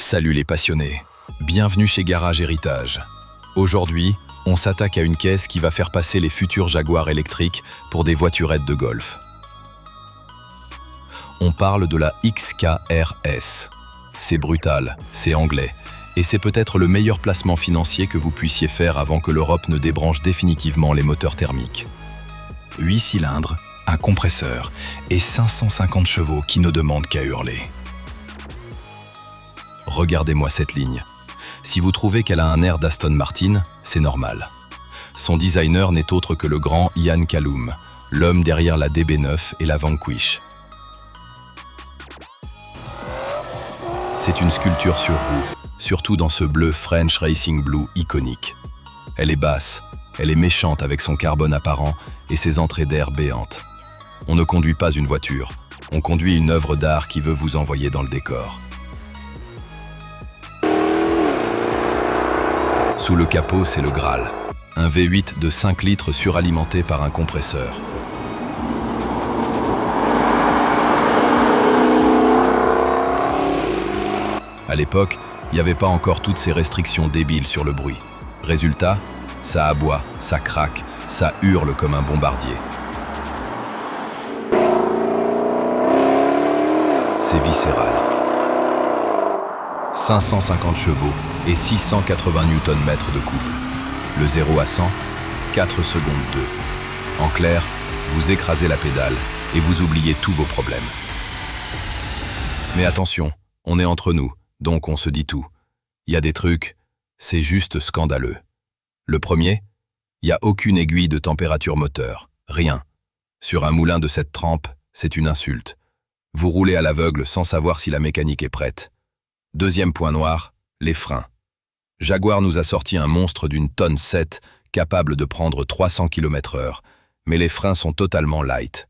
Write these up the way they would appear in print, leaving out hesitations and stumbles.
Salut les passionnés, bienvenue chez Garage Héritage. Aujourd'hui, on s'attaque à une caisse qui va faire passer les futurs Jaguar électriques pour des voiturettes de golf. On parle de la XK-RS. C'est brutal, c'est anglais, et c'est peut-être le meilleur placement financier que vous puissiez faire avant que l'Europe ne débranche définitivement les moteurs thermiques. 8 cylindres, un compresseur et 550 chevaux qui ne demandent qu'à hurler. Regardez-moi cette ligne. Si vous trouvez qu'elle a un air d'Aston Martin, c'est normal. Son designer n'est autre que le grand Ian Callum, l'homme derrière la DB9 et la Vanquish. C'est une sculpture sur roue, surtout dans ce bleu French Racing Blue iconique. Elle est basse, elle est méchante avec son carbone apparent et ses entrées d'air béantes. On ne conduit pas une voiture, on conduit une œuvre d'art qui veut vous envoyer dans le décor. Sous le capot, c'est le Graal. Un V8 de 5 litres suralimenté par un compresseur. À l'époque, il n'y avait pas encore toutes ces restrictions débiles sur le bruit. Résultat, ça aboie, ça craque, ça hurle comme un bombardier. C'est viscéral. 550 chevaux et 680 Nm de couple. Le 0 à 100, 4 secondes 2. En clair, vous écrasez la pédale et vous oubliez tous vos problèmes. Mais attention, on est entre nous, donc on se dit tout. Il y a des trucs, c'est juste scandaleux. Le premier, il n'y a aucune aiguille de température moteur, rien. Sur un moulin de cette trempe, c'est une insulte. Vous roulez à l'aveugle sans savoir si la mécanique est prête. Deuxième point noir, les freins. Jaguar nous a sorti un monstre d'une tonne 7, capable de prendre 300 km/h, mais les freins sont totalement light.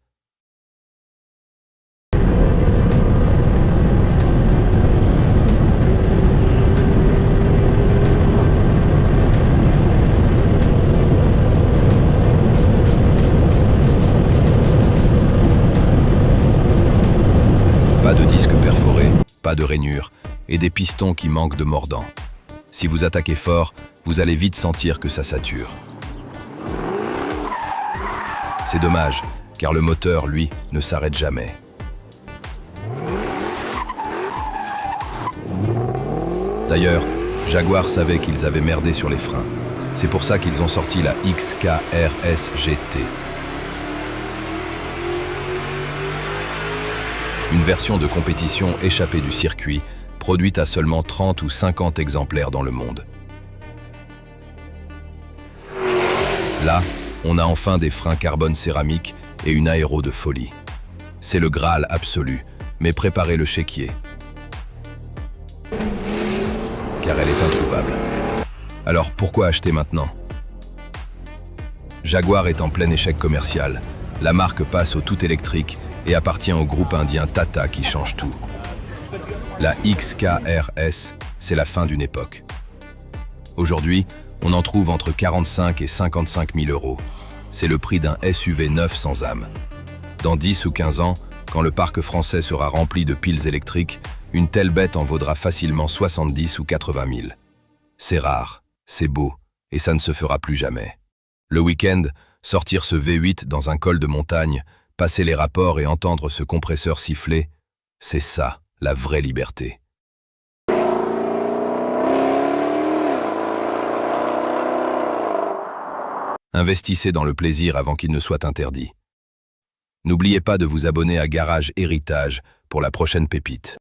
Pas de disque perforé, pas de rainure, et des pistons qui manquent de mordant. Si vous attaquez fort, vous allez vite sentir que ça sature. C'est dommage, car le moteur, lui, ne s'arrête jamais. D'ailleurs, Jaguar savait qu'ils avaient merdé sur les freins. C'est pour ça qu'ils ont sorti la XK-RS GT. Une version de compétition échappée du circuit, produite à seulement 30 ou 50 exemplaires dans le monde. Là, on a enfin des freins carbone céramique et une aéro de folie. C'est le Graal absolu, mais préparez le chéquier. Car elle est introuvable. Alors pourquoi acheter maintenant? Jaguar est en plein échec commercial. La marque passe au tout électrique et appartient au groupe indien Tata qui change tout. La XK-RS, c'est la fin d'une époque. Aujourd'hui, on en trouve entre 45 et 55 000 euros. C'est le prix d'un SUV neuf sans âme. Dans 10 ou 15 ans, quand le parc français sera rempli de piles électriques, une telle bête en vaudra facilement 70 ou 80 000. C'est rare, c'est beau, et ça ne se fera plus jamais. Le week-end, sortir ce V8 dans un col de montagne, passer les rapports et entendre ce compresseur siffler, c'est ça, la vraie liberté. Investissez dans le plaisir avant qu'il ne soit interdit. N'oubliez pas de vous abonner à Garage Héritage pour la prochaine pépite.